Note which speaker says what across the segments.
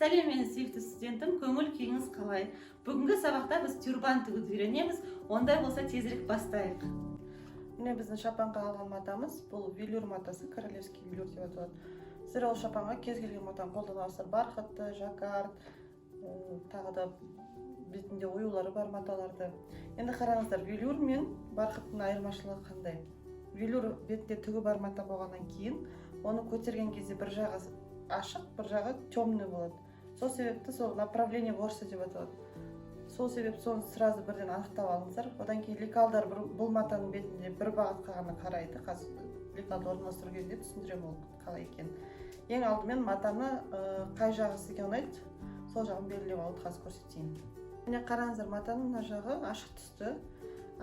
Speaker 1: Сәлем, мен сүйікті студентім, көңіл күйіңіз қалай? Бүгінгі сабақта біз тюрбан тігуді үйренеміз, ондай болса тезірек бастайық.
Speaker 2: Міне біздің шапанға алған матамыз, бұл велюр матасы, королевский велюр деп аталады. Сіздер ол шапанға кез келген матаны қолдана аласыздар. Барқытты, жаккард, тағы да бетінде оюлары бар маталарды. Енді қараңыздар, велюр мен барқыттың айырмашылығы қандай? Велюр бетінде түгі бар мата болғаннан кейін, оны көтерген кезде бір жағы ашық, бір жағы темный болады. Сол себепті сол направление борса деп аталады. Сол себепті соны сразу бірден анықтап алыңыздар. Одан кейін лекалдар бұл матаның бетінде бір бағытқа ғана қарайды. Қазір лекалды орналастыру кезінде түсіндіремін ол қалай екенін. Ең алдымен матаны қай жағы сізге ұнайды, сол жағын белгілеп алуды қазір көрсетейін. Міне қараңыздар, матаның мына жағы ашық түсті.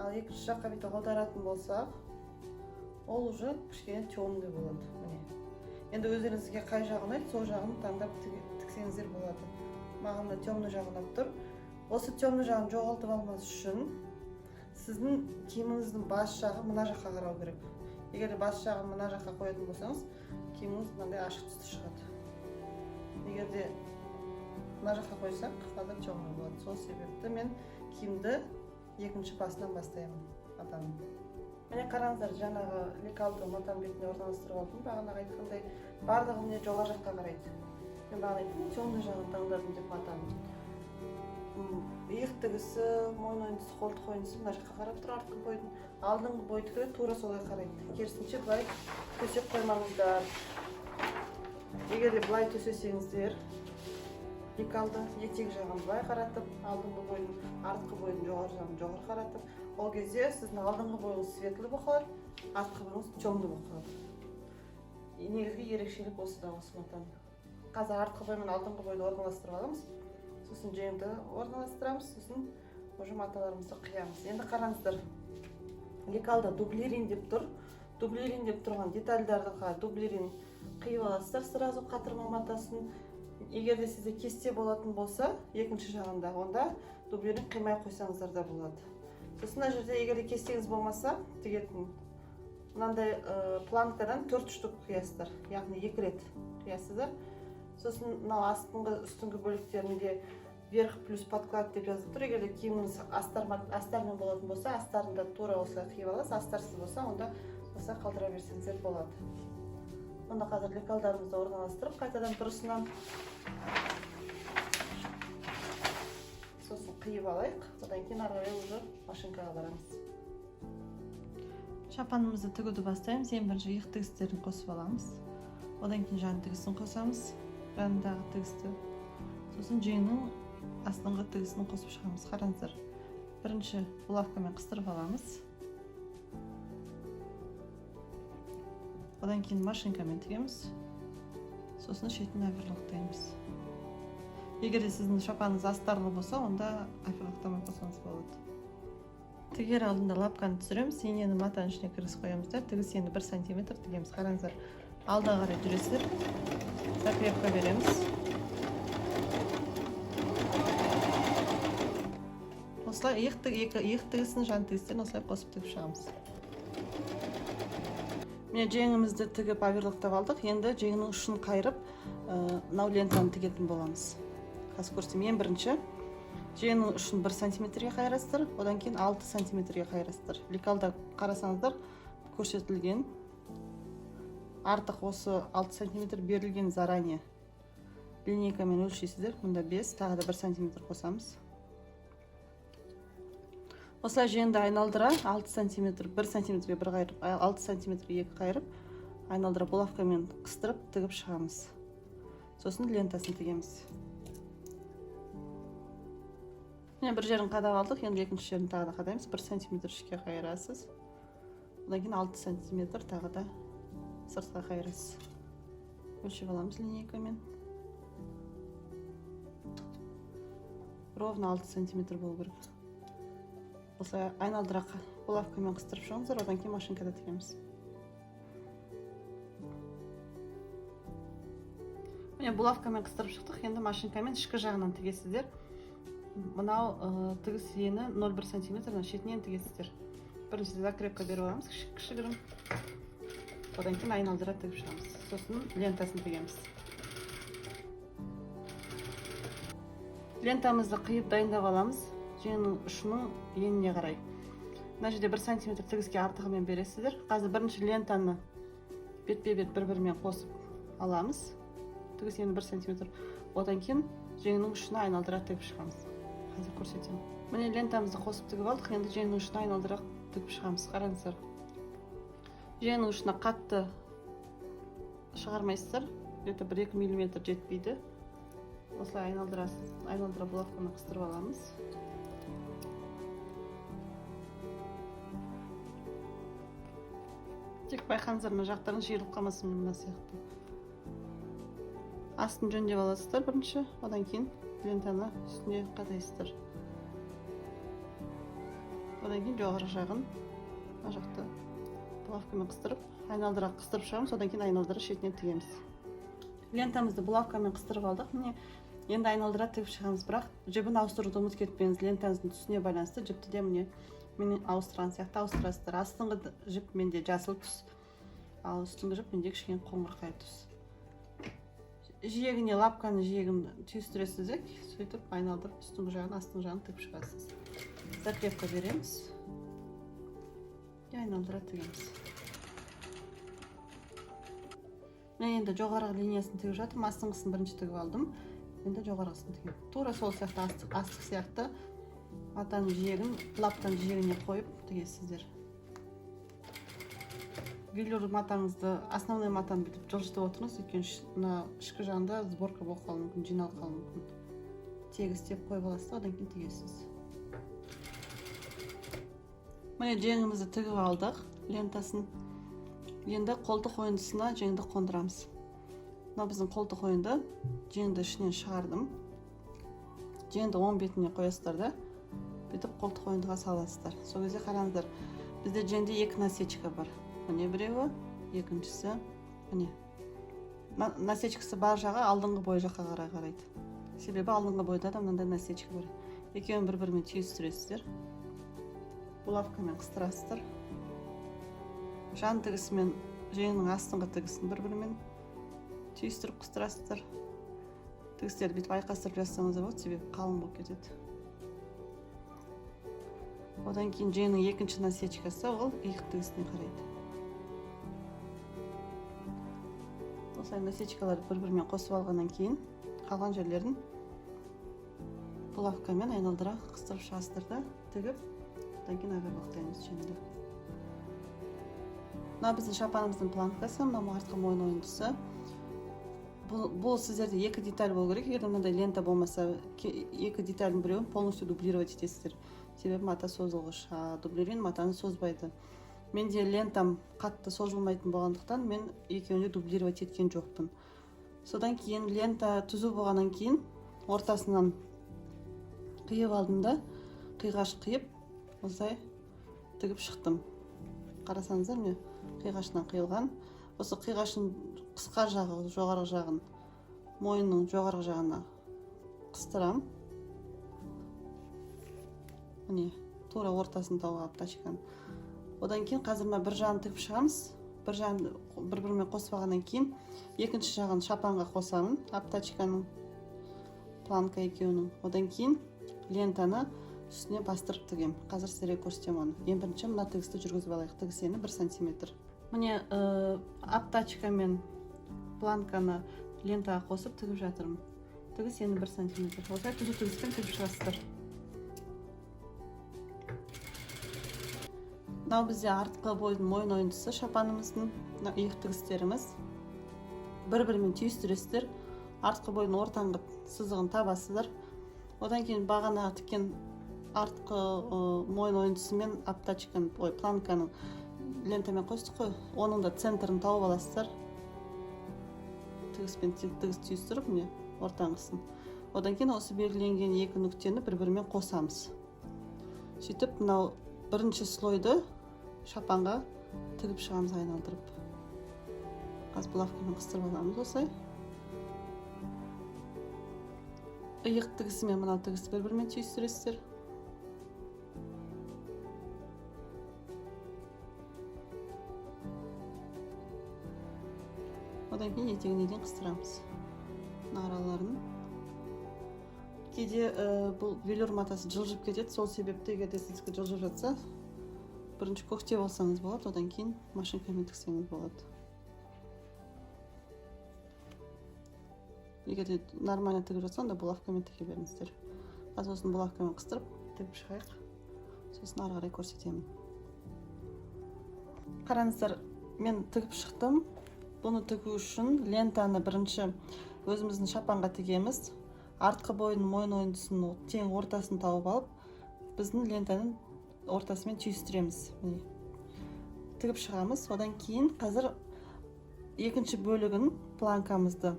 Speaker 2: Ал екінші жаққа бүйтіп аударатын болсақ, ол уже кішкене темный болады. Міне. Енді өздеріңізге қай жағы ұнайды, сол жағын таңдап тіксеңіздер болады. Маған да темный жағы ұнап тұр. Осы темный жағын жоғалтып алмас үшін сіздің киіміңіздің бас жағы мына жаққа қарау керек. Егер бас жағын мына жаққа қоятын болсаңыз, киіміңіз мынандай ашық түсті шығады. Егер де мына жаққа қойсақ, қазір темный болады. Сол себепті мен киімді екінші басынан бастаймын матаның. Міне қараңыздар, жаңағы лекалды матаның бетіне орналастырып алдым. Бағанағы айтқандай барлығы міне жоғары жаққа қарайды. Мен бағана айттым, темный жағын таңдадым деп матаның. Иық тігісі, мойын ойынтысы, қолтық ойынтысы мына жаққа қарап тұр, артқы бойдың. Алдыңғы бой тігі тура солай қарайды. Керісінше былай төсеп қоймаңыздар. Егер де былай төсесеңіздер, лекалды етек жағын былай қаратып, алдыңғы бойдың, артқы бойдың жоғары жағын жоғары қаратып, ол кезде сіздің алдыңғы бойыңыз светлый болып қалады, артқы бойыңыз темный болып қалады. Негізгі ерекшелік осы да осы матаның. Қазір артқы бой мен алдыңғы бойды орналастырып аламыз. Сосын жеңді орналастырамыз, сосын уже маталарымызды қиямыз. Енді қараңыздар, лекалда дублирин деп тұр. Дублирин деп тұрған детальдарды дублирин қиып аласыздар сразу қатырма матасын. Егер де сізде кесте болатын болса, екінші жағында, онда дублирин қимай қойсаңыздар да болады. Сосын мына жерде егер де кестеңіз болмаса, тігетін мынандай планктадан 4 штук қиясыздар, яғни 2 рет қиясыздар. Сосын мынау астыңғы үстіңгі бөліктерінде верх плюс подклад деп жазып тұр. Егер де киіміңіз астармен болатын болса, астарында тура осылай қиып аласыз, астарсыз болса, онда осылай қалдыра берсеңіздер болады. Онда қазір лекалдарымызды орналастырып, қайтадан дұрысынан сосын қиып алайық. Одан кейін ары қарай уже машинкаға барамыз. Шапанымызды тігуді бастаймыз. Ең бірінші иық тігістерін қосып аламыз. Одан кейін жан тігісін қосамыз. Жанындағы тігісті. Сосын жеңнің астыңғы тігісін қосып шығамыз. Қараңыздар. Бірінші булавкамен қыстырып аламыз. Одан кейін машинкамен тігеміз. Сосын шетін аверлоктаймыз. Егер де сіздің шапаныңыз астарлы болса, онда аверлоктамай қосаңыз болады. Тігер алдында лапканы түсіреміз. Енені матаның ішіне кіргізіп қоямыздар. Тігіс енді 1 сантиметр тігеміз. Қараңыздар, алға қарай жүресіздер. Закрепка береміз. Осылай иық тігісін, жан тігістерін осылай қосып тігіп шығамыз. Міне жеңімізді тігіп аверлоктап алдық. Енді жеңнің ұшын қайырып, мынау лентаны тігетін боламыз. Қазір көрсетейін. Ең бірінші жеңнің ұшын 1 сантиметрге қайырасыздар, одан кейін 6 сантиметрге қайырасыздар. Лекалда қарасаңыздар көрсетілген. Артық осы 6 сантиметр берілген заранее. Линейкамен өлшейсіздер. Мұнда 5, тағы да 1 сантиметр қосамыз. Осылай жеңді айналдыра 6 сантиметр, 1 сантиметрге бір қайырып, 6 сантиметрге 2 қайырып, айналдыра булавкамен қыстырып тігіп шығамыз. Сосын лентасын тігеміз. Міне бір жерін қадап алдық, енді екінші жерін тағы да қадаймыз. 1 сантиметр ішке қайырасыз. Одан кейін 6 сантиметр тағы да сыртқа қайырасыз. Өлшеп аламыз линейкамен. Ровно 6 сантиметр болу керек. Осылай айналдыра булавкамен қыстырып шығыңыздар, одан кейін машинкада тігеміз. Міне булавкамен қыстырып шықтық, енді машинкамен ішкі жағынан тігесіздер. Мынау тігіс ені 0,1 сантиметр шетінен тігесіздер. Бірінші закрепка беріп аламыз, кішігірім. Одан кейін айналдыра тігіп шығамыз. Сосын лентасын тігеміз. Лентамызды қиып дайындап аламыз. Жеңнің ұшының еніне қарай. Мына жерде 1 см тігіске артығымен бересіздер. Қазір бірінші лентаны бетпе-бет бір-бірімен қосып аламыз. Тігіс ені 1 см. Одан кейін жеңнің ұшына айналдыра тігіп шығамыз. Қазір көрсетемін. Міне лентамызды қосып тігіп алдық. Енді жеңнің ұшына айналдыра тігіп шығамыз. Қараңыздар. Жеңнің ұшына қатты шығармайсыздар. Где-то 1-2 мм жетпейді. Осылай айналдыра булавканы қыстырып аламыз. Тек байқаңыздар, мына жақтарын жиырылып қалмасын, мына сияқты. Астын жөндеп аласыздар бірінші, одан кейін лентаны үстіне қадайсыздар. Одан кейін жоғары жағын мына жақты булавкамен қыстырып, айналдыра қыстырып шығамыз, одан кейін айналдыра шетінен тігеміз. Лентамызды булавкамен қыстырып алдық. Міне енді айналдыра тігіп шығамыз, бірақ жібін ауыстыруды ұмытып кетпеңіз. Лентаңыздың түсіне байланысты жіпті де міне ауыстырған сияқты ауыстырасыздар. Астыңғы жіп менде жасыл түс, ал үстіңгі жіп менде кішкене қоңырқай түс. Жиегіне лапканы жиегін түйістіресіз, сөйтіп айналдырып үстіңгі жағын, астыңғы жағын тігіп шығасыз. Закрепка береміз. Айналдыра тігеміз. Мен енді жоғарғы линиясын тігіп жатырмын, астыңғысын бірінші тігіп алдым. Енді жоғарғысын тігемін. Тура сол сияқты астық сияқты матаның жиегін лаптан жиегіне қойып тігесіздер. Велюр матаңызды, основной матаны бүйтіп жылжытып отырыңыз, өйткені ішкі жағында сборка болып қалуы мүмкін, жиналып қалуы мүмкін. Тегістеп қойып аласыз, одан кейін тігесіз. Міне жеңімізді тігіп алдық, лентасын. Енді қолтық ойындысына жеңді қондырамыз. Мына біздің қолтық ойынды жеңді ішінен шығардым. Жеңді 10 бетіне қоясыздар да, бүйтіп қолтық ойындыға саласыздар. Сол кезде қараңыздар, бізде жеңде 2 насечка бар. Міне біреуі, екіншісі, міне. Насечкасы бар жағы алдыңғы бой жаққа қарайды. Себебі алдыңғы бойда да мынандай насечка бар. Екеуін бір-бірімен түйістіресіздер. Булавкамен қыстырасыздар. Жан тігісі мен жеңнің астыңғы тігісін бір-бірімен түйістіріп қыстырасыздар. Тігістерді бүйтіп айқастырып жазсаңыз болады, себебі қалың болып кетеді. Одан кейін жеңнің екінші насечкасы ол иық тігісіне қарайды. Осылай насечкаларды бір-бірімен қосып алғаннан кейін қалған жерлерін булавкамен айналдыра қыстырып шығасыздар да, тігіп, одан кейін авиабақтаймыз жеңді. Мына біздің шапанымыздың планкасы, мына артқы мойын ойындысы. Бұл сіздерде 2 деталь болу керек. Егер мынандай лента болмаса, 2 детальдің біреуін полностью дублировать етесіздер. Себебі мата созылғыш, дублирован матаны созбайды. Менде лентам қатты созылмайтын болғандықтан мен екеуіне дублировать еткен жоқпын. Содан кейін лента түзу болғаннан кейін ортасынан қиып алдым да, қиғаш қиып, осылай тігіп шықтым. Қарасаңыздар, міне қиғашынан қиылған. Осы қиғашын қысқа жағы, жоғарғы жағын, мойынның жоғарғы жағына қыстырам. Міне, тура ортасын тауып аптачканы. Одан кейін қазір бір жағын тігіп шығамыз. Бір жағын бір-бірімен қосып алғаннан кейін екінші жағын шапанға қосамын, аптачканың, планка екеуінің. Одан кейін лентаны үстіне бастырып тігем. Қазір сіздерге көрсетемін оны. Ең бірінші мына тігісті жүргізіп алайық. Тігіс ені 1 см. Міне аптачка мен планканы лентаға қосып тігіп жатырмын. Тігіс ені 1 см. Осылай түзу тігіспен тігіп шығасыздар. Мынау бізде артқы бойдың мойын ойындысы шапанымыздың иық тігістеріміз. Бір-бірімен түйістіресіздер. Артқы бойдың ортаңғы сызығын табасыздар. Одан кейін бағана тіккен артқы мойын ойындысы мен аптачканың, планканың лентамен қостық қой. Оның да центрін тауып аласыздар. Тігіспен тігіс түйістіріп, міне ортаңғысын. Одан кейін осы белгіленген 2 нүктені бір-бірімен қосамыз. Сөйтіп, мынау бірінші слойды шапанға тігіп шығамыз айналдырып. Қазір булавкамен қыстырып аламыз осылай. Иық тігісі мен мынау тігісті бір-бірімен түйістіресіздер. Одан кейін етегіне дейін қыстырамыз. Араларын кейде бұл велюр матасы жылжып кетеді, сол себепті егер де сіздікі жылжып жатса, бірінші көктеп алсаңыз болады, одан кейін машинкамен тіксеңіз болады. Егер де нормально тігіп жатса, онда булавкамен тіге беріңіздер. Қазір осыны булавкамен қыстырып тігіп шығайық, сосын ары қарай көрсетемін. Қараңыздар, мен тігіп шықтым. Бұны тігу үшін лентаны бірінші өзіміздің шапанға тігеміз. Артқы бойын, мойын ойындысын тең ортасын тауып алып, біздің лентаның ортасымен түйістіреміз. Тігіп шығамыз. Одан кейін қазір екінші бөлігін, планкамызды,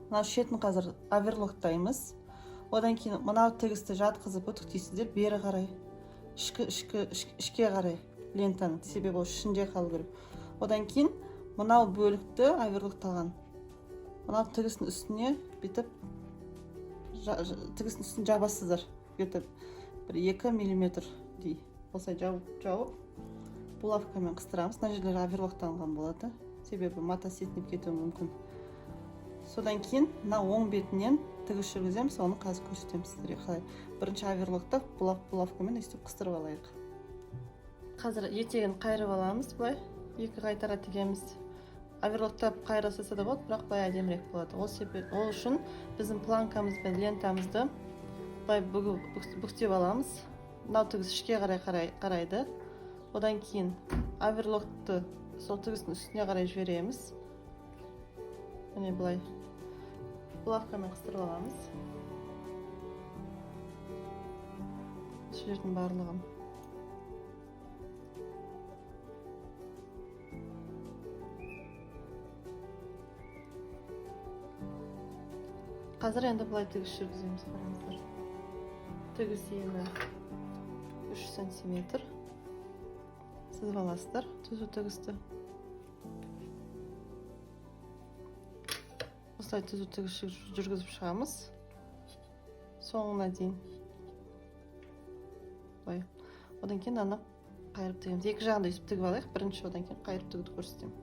Speaker 2: мынау шетін қазір оверлоктаймыз. Одан кейін мынау тігісті жатқызып үтіктейсіздер, бері қарай, ішке қарай лентаны, себебі ол ішінде қалу керек. Одан кейін мынау бөлікті оверлокталған, мынау тігістің үстіне бүйтіп, тігістің үстін жабасыздар, бүйтіп бір 2 мм дей. Осылай жауып, булавкамен қыстырамыз. Мына жерлері оверлокталған болады, себебі мата сетінеп кетуі мүмкін. Содан кейін мына оң бетінен тігіс жүргіземіз, оны қазір көрсетемін сіздерге қалай. Бірінші оверлоктап, булавкамен өстіп қыстырып алайық. Қазір етегін қайырып аламыз, былай екі қайтара тігеміз. Оверлоктап қайырасаса да болады, бірақ былай әдемірек болады. Ол үшін біздің планкамыз бен лентамызды былай бүктеп аламыз. Мынау тігіс ішке қарайды. Одан кейін оверлоктты сол тігістің үстіне қарай жібереміз. Міне былай булавкамен қыстырып аламыз. Осы жердің барлығын. Қазір енді былай тігіс жүргіземіз, қараңыздар. Тігіс ені 3 см. Сызып аласыздар, түзу тігісті. Осылай түзу тігіс жүргізіп шығамыз. Соңына дейін. Былай. Одан кейін аны қайырып тігеміз. Екі жағында өйтіп тігіп алайық, бірінші, одан кейін қайырып тігуді көрсетемін.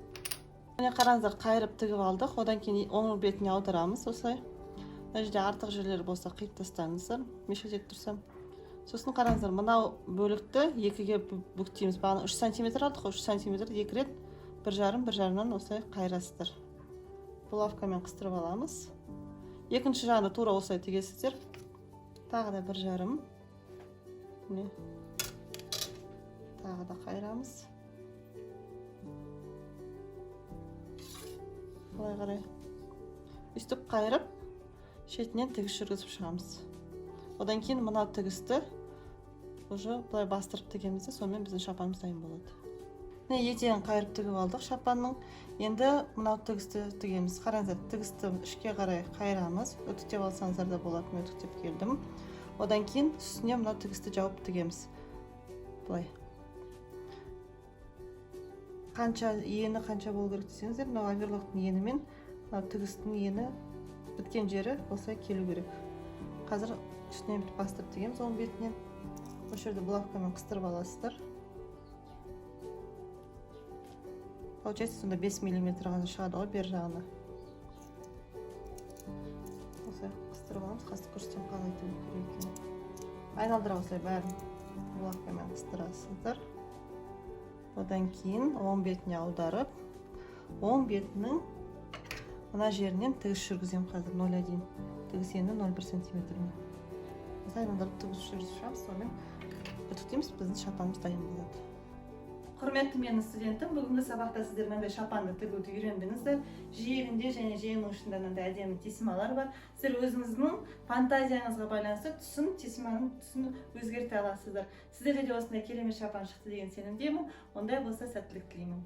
Speaker 2: Міне қараңыздар, қайырып тігіп алдық, одан кейін оң бетіне аударамыз, осылай. Мына жерде артық жерлері болса қиып тастаңыздар, мешкілдеп тұрсам. Сосын қараңыздар, мынау бөлікті екіге бүктейміз. Бағана 3 см алдық, 3 см екі рет, бір жарымнан осылай қайырасыздар. Булавкамен қыстырып аламыз. Екінші жағында тура осылай тігесіздер. Тағы да бір жарым. Тағы да қайырамыз. Былай қарай. Үстіп қайырып, шетінен тігіс жүргізіп шығамыз. Одан кейін мынау тігісті уже былай бастырып тігеміз, сонымен біздің шапанымыз дайын болады. Етегін қайырып тігіп алдық шапанның. Енді мынау тігісті тігеміз. Қараңыздар, тігісті ішке қарай қайырамыз. Үтіктеп алсаңыздар да болады, мен үтіктеп келдім. Одан кейін үстіне мынау тігісті жауып тігеміз. Былай. Ені қанша болу керек десеңіздер, мынау оверлоктың ені мен мынау тігістің ені біткен жері осылай келу керек. Қазір үстінен бір бастырып тігеміз оң бетінен. Осы жерде булавкамен қыстырып аласыздар. Получается, сонда 5 мм ғана шығады ғой бер жағына. Осылай қыстырып аламыз, қазір көрсетемін қалай тігу керек екенін. Айналдыра осылай бәрін булавкамен қыстырасыздар. Одан кейін оң бетіне аударып, оң бетінің мына жерінен тігіс жүргіземін қазір 0,1. Тігіс ені 0,1 см. Осылай айналдырып тігіс жүргізіп шығамыз, сонымен үтіктейміз, біздің шапанымыз дайын болады.
Speaker 1: Құрметті менің студентім, бүгінгі сабақта сіздер мынандай шапанды тігуді үйрендіңіздер. Жиегінде және жиегінің ұшында мынандай әдемі тесімалар бар. Сіздер өзіңіздің фантазияңызға байланысты тесіманың түсін өзгерте аласыздар. Сіздерде де осындай керемет шапан шықты деген сенімдемін. Ондай болса сәттілік тілеймін.